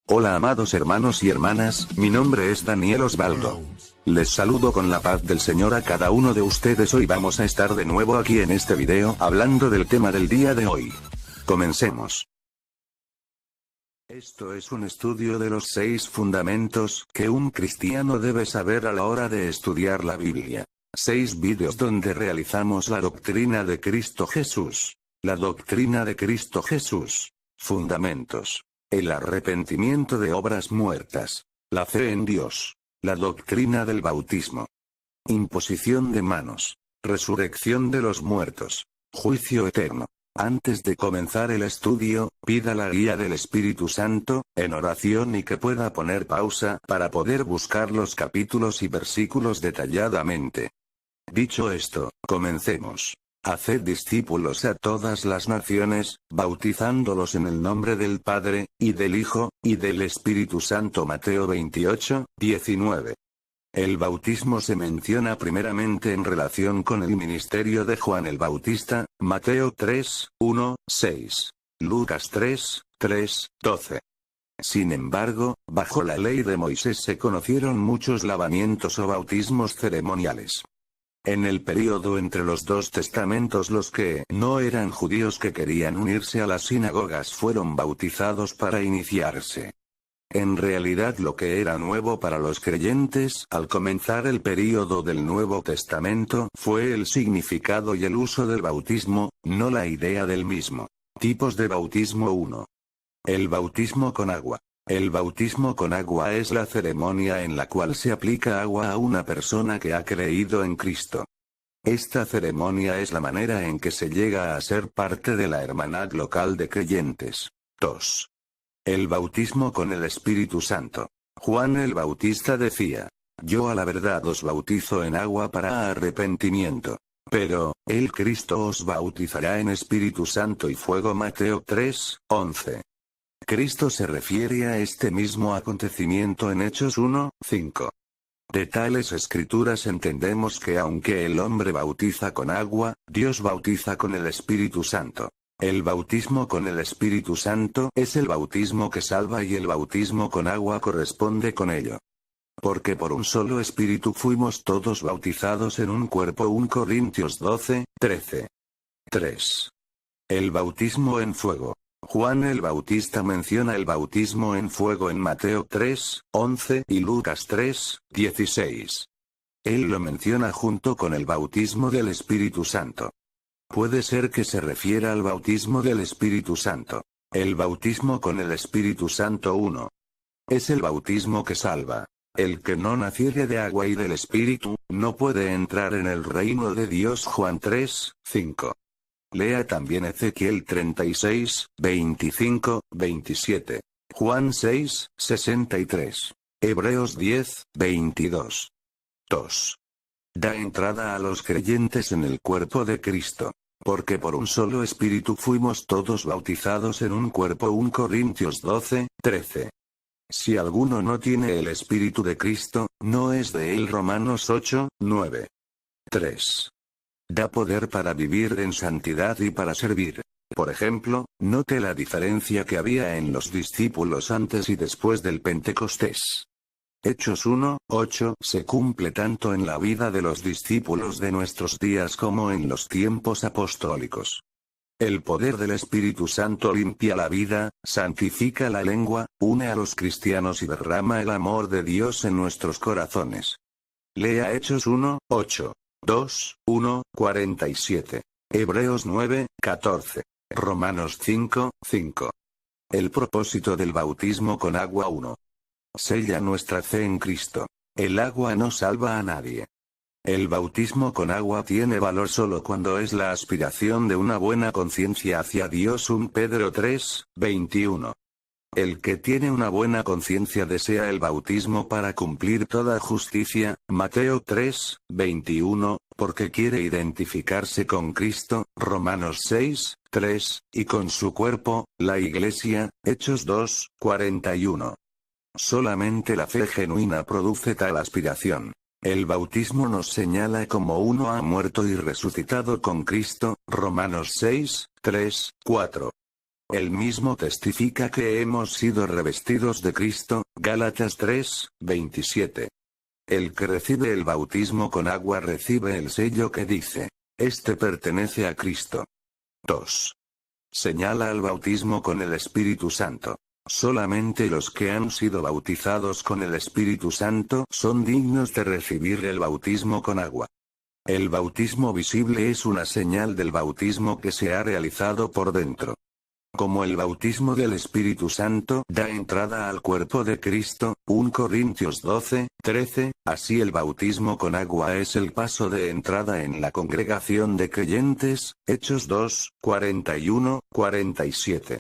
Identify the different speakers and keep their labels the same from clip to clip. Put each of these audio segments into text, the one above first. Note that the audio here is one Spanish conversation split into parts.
Speaker 1: Hola amados hermanos y hermanas, mi nombre es Daniel Osvaldo. Les saludo con la paz del Señor a cada uno de ustedes. Hoy vamos a estar de nuevo aquí en este video hablando del tema del día de hoy. Comencemos. Esto es un estudio de los 6 fundamentos que un cristiano debe saber a la hora de estudiar la Biblia. 6 vídeos donde realizamos la doctrina de Cristo Jesús. La doctrina de Cristo Jesús. Fundamentos. El arrepentimiento de obras muertas. La fe en Dios. La doctrina del bautismo. Imposición de manos. Resurrección de los muertos. Juicio eterno. Antes de comenzar el estudio, pida la guía del Espíritu Santo, en oración y que pueda poner pausa para poder buscar los capítulos y versículos detalladamente. Dicho esto, comencemos. Haced discípulos a todas las naciones, bautizándolos en el nombre del Padre, y del Hijo, y del Espíritu Santo. Mateo 28, 19. El bautismo se menciona primeramente en relación con el ministerio de Juan el Bautista, Mateo 3, 1, 6. Lucas 3, 3, 12. Sin embargo, bajo la ley de Moisés se conocieron muchos lavamientos o bautismos ceremoniales. En el período entre los dos testamentos, los que no eran judíos que querían unirse a las sinagogas fueron bautizados para iniciarse. En realidad lo que era nuevo para los creyentes al comenzar el período del Nuevo Testamento fue el significado y el uso del bautismo, no la idea del mismo. Tipos de bautismo. 1. El bautismo con agua. El bautismo con agua es la ceremonia en la cual se aplica agua a una persona que ha creído en Cristo. Esta ceremonia es la manera en que se llega a ser parte de la hermandad local de creyentes. 2. El bautismo con el Espíritu Santo. Juan el Bautista decía: yo a la verdad os bautizo en agua para arrepentimiento. Pero, el Cristo os bautizará en Espíritu Santo y fuego. Mateo 3, 11. Cristo se refiere a este mismo acontecimiento en Hechos 1, 5. De tales escrituras entendemos que aunque el hombre bautiza con agua, Dios bautiza con el Espíritu Santo. El bautismo con el Espíritu Santo es el bautismo que salva y el bautismo con agua corresponde con ello. Porque por un solo Espíritu fuimos todos bautizados en un cuerpo. 1 Corintios 12, 13. 3. El bautismo en fuego. Juan el Bautista menciona el bautismo en fuego en Mateo 3, 11 y Lucas 3, 16. Él lo menciona junto con el bautismo del Espíritu Santo. Puede ser que se refiera al bautismo del Espíritu Santo. El bautismo con el Espíritu Santo. 1. Es el bautismo que salva. El que no naciere de agua y del Espíritu, no puede entrar en el reino de Dios. Juan 3, 5. Lea también Ezequiel 36, 25, 27. Juan 6, 63. Hebreos 10, 22. 2. Da entrada a los creyentes en el cuerpo de Cristo. Porque por un solo Espíritu fuimos todos bautizados en un cuerpo. 1 Corintios 12, 13. Si alguno no tiene el Espíritu de Cristo, no es de él. Romanos 8, 9. 3. Da poder para vivir en santidad y para servir. Por ejemplo, note la diferencia que había en los discípulos antes y después del Pentecostés. Hechos 1, 8 se cumple tanto en la vida de los discípulos de nuestros días como en los tiempos apostólicos. El poder del Espíritu Santo limpia la vida, santifica la lengua, une a los cristianos y derrama el amor de Dios en nuestros corazones. Lea Hechos 1, 8. 2, 1, 47. Hebreos 9, 14. Romanos 5, 5. El propósito del bautismo con agua. 1. Sella nuestra fe en Cristo. El agua no salva a nadie. El bautismo con agua tiene valor solo cuando es la aspiración de una buena conciencia hacia Dios. 1 Pedro 3, 21. El que tiene una buena conciencia desea el bautismo para cumplir toda justicia, Mateo 3, 21, porque quiere identificarse con Cristo, Romanos 6, 3, y con su cuerpo, la Iglesia, Hechos 2, 41. Solamente la fe genuina produce tal aspiración. El bautismo nos señala como uno ha muerto y resucitado con Cristo, Romanos 6, 3, 4. Él mismo testifica que hemos sido revestidos de Cristo, Gálatas 3, 27. El que recibe el bautismo con agua recibe el sello que dice: este pertenece a Cristo. 2. Señala al bautismo con el Espíritu Santo. Solamente los que han sido bautizados con el Espíritu Santo son dignos de recibir el bautismo con agua. El bautismo visible es una señal del bautismo que se ha realizado por dentro. Como el bautismo del Espíritu Santo da entrada al cuerpo de Cristo, 1 Corintios 12, 13, así el bautismo con agua es el paso de entrada en la congregación de creyentes, Hechos 2, 41, 47.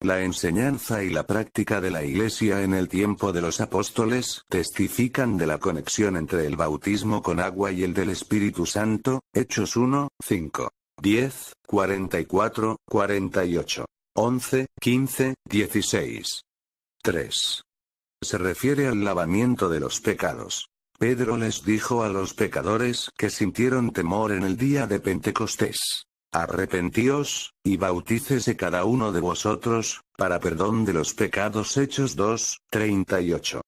Speaker 1: La enseñanza y la práctica de la Iglesia en el tiempo de los apóstoles testifican de la conexión entre el bautismo con agua y el del Espíritu Santo, Hechos 1, 5, 10, 44, 48. 11, 15, 16. 3. Se refiere al lavamiento de los pecados. Pedro les dijo a los pecadores que sintieron temor en el día de Pentecostés: arrepentíos, y bautícese cada uno de vosotros, para perdón de los pecados. Hechos 2, 38.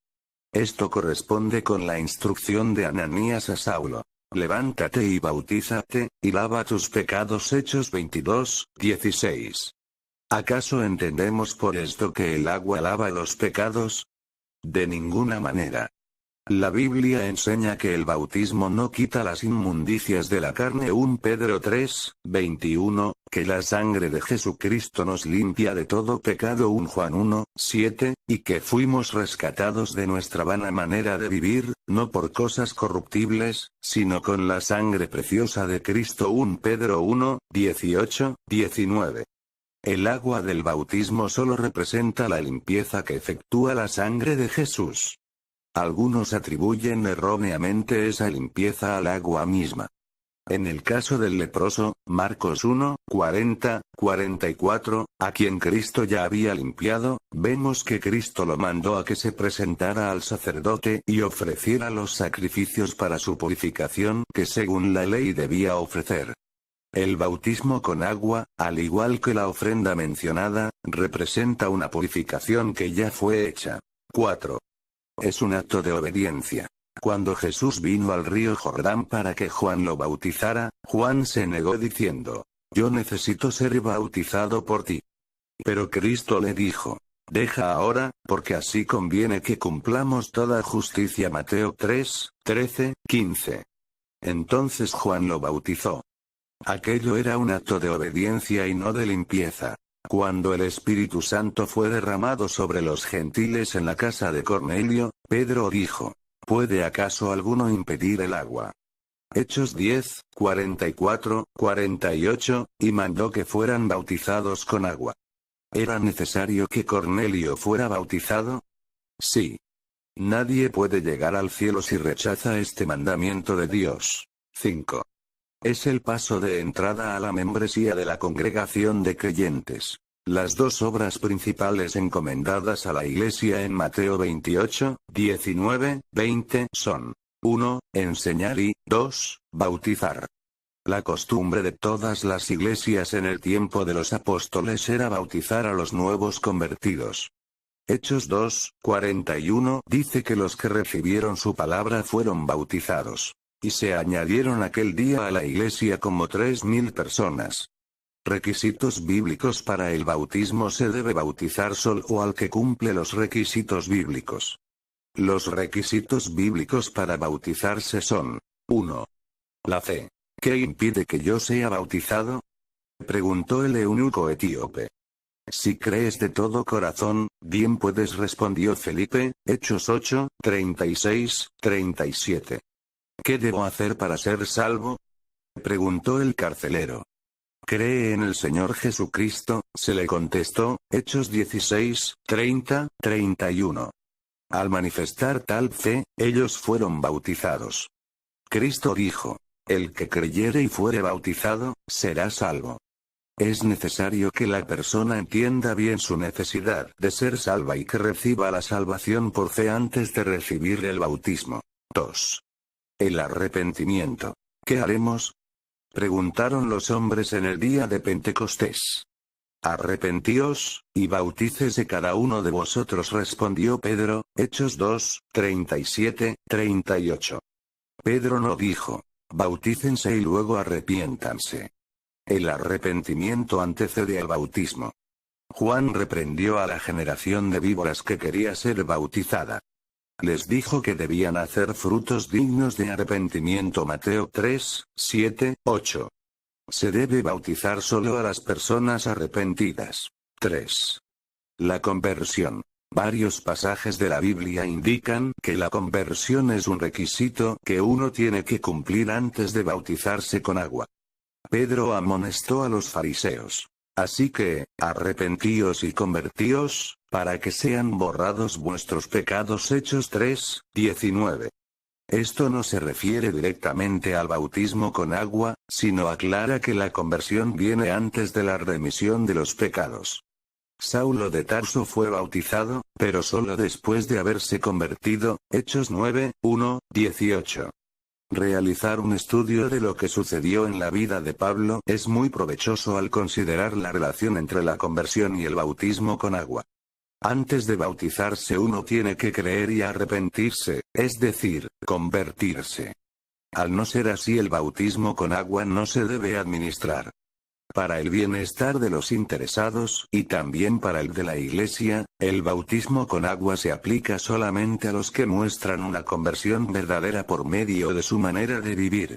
Speaker 1: Esto corresponde con la instrucción de Ananías a Saulo: levántate y bautízate, y lava tus pecados. Hechos 22, 16. ¿Acaso entendemos por esto que el agua lava los pecados? De ninguna manera. La Biblia enseña que el bautismo no quita las inmundicias de la carne. 1 Pedro 3, 21, que la sangre de Jesucristo nos limpia de todo pecado. 1 Juan 1, 7, y que fuimos rescatados de nuestra vana manera de vivir, no por cosas corruptibles, sino con la sangre preciosa de Cristo. 1 Pedro 1, 18, 19. El agua del bautismo solo representa la limpieza que efectúa la sangre de Jesús. Algunos atribuyen erróneamente esa limpieza al agua misma. En el caso del leproso, Marcos 1, 40, 44, a quien Cristo ya había limpiado, vemos que Cristo lo mandó a que se presentara al sacerdote y ofreciera los sacrificios para su purificación que según la ley debía ofrecer. El bautismo con agua, al igual que la ofrenda mencionada, representa una purificación que ya fue hecha. 4. Es un acto de obediencia. Cuando Jesús vino al río Jordán para que Juan lo bautizara, Juan se negó diciendo: yo necesito ser bautizado por ti. Pero Cristo le dijo: deja ahora, porque así conviene que cumplamos toda justicia. Mateo 3, 13, 15. Entonces Juan lo bautizó. Aquello era un acto de obediencia y no de limpieza. Cuando el Espíritu Santo fue derramado sobre los gentiles en la casa de Cornelio, Pedro dijo: ¿puede acaso alguno impedir el agua? Hechos 10, 44, 48, y mandó que fueran bautizados con agua. ¿Era necesario que Cornelio fuera bautizado? Sí. Nadie puede llegar al cielo si rechaza este mandamiento de Dios. 5. Es el paso de entrada a la membresía de la congregación de creyentes. Las dos obras principales encomendadas a la Iglesia en Mateo 28, 19, 20 son: 1. Enseñar y 2. Bautizar. La costumbre de todas las iglesias en el tiempo de los apóstoles era bautizar a los nuevos convertidos. Hechos 2, 41 dice que los que recibieron su palabra fueron bautizados. Y se añadieron aquel día a la iglesia como 3.000 personas. Requisitos bíblicos para el bautismo: se debe bautizar solo al que cumple los requisitos bíblicos. Los requisitos bíblicos para bautizarse son: 1. La fe. ¿Qué impide que yo sea bautizado?, preguntó el eunuco etíope. Si crees de todo corazón, bien puedes, respondió Felipe, Hechos 8, 36, 37. ¿Qué debo hacer para ser salvo?, preguntó el carcelero. Cree en el Señor Jesucristo, se le contestó, Hechos 16, 30, 31. Al manifestar tal fe, ellos fueron bautizados. Cristo dijo: el que creyere y fuere bautizado, será salvo. Es necesario que la persona entienda bien su necesidad de ser salva y que reciba la salvación por fe antes de recibir el bautismo. 2. El arrepentimiento. ¿Qué haremos?, preguntaron los hombres en el día de Pentecostés. arrepentíos, y bautícese cada uno de vosotros, respondió Pedro. Hechos 2, 37, 38. Pedro no dijo, bautícense y luego arrepiéntanse. El arrepentimiento antecede al bautismo. Juan reprendió a la generación de víboras que quería ser bautizada. Les dijo que debían hacer frutos dignos de arrepentimiento. Mateo 3, 7, 8. Se debe bautizar solo a las personas arrepentidas. 3. La conversión. Varios pasajes de la Biblia indican que la conversión es un requisito que uno tiene que cumplir antes de bautizarse con agua. Pedro amonestó a los fariseos. Así que, arrepentíos y convertíos, para que sean borrados vuestros pecados. Hechos 3, 19. Esto no se refiere directamente al bautismo con agua, sino aclara que la conversión viene antes de la remisión de los pecados. Saulo de Tarso fue bautizado, pero solo después de haberse convertido. Hechos 9, 1, 18. Realizar un estudio de lo que sucedió en la vida de Pablo es muy provechoso al considerar la relación entre la conversión y el bautismo con agua. Antes de bautizarse uno tiene que creer y arrepentirse, es decir, convertirse. Al no ser así, el bautismo con agua no se debe administrar. Para el bienestar de los interesados, y también para el de la Iglesia, el bautismo con agua se aplica solamente a los que muestran una conversión verdadera por medio de su manera de vivir.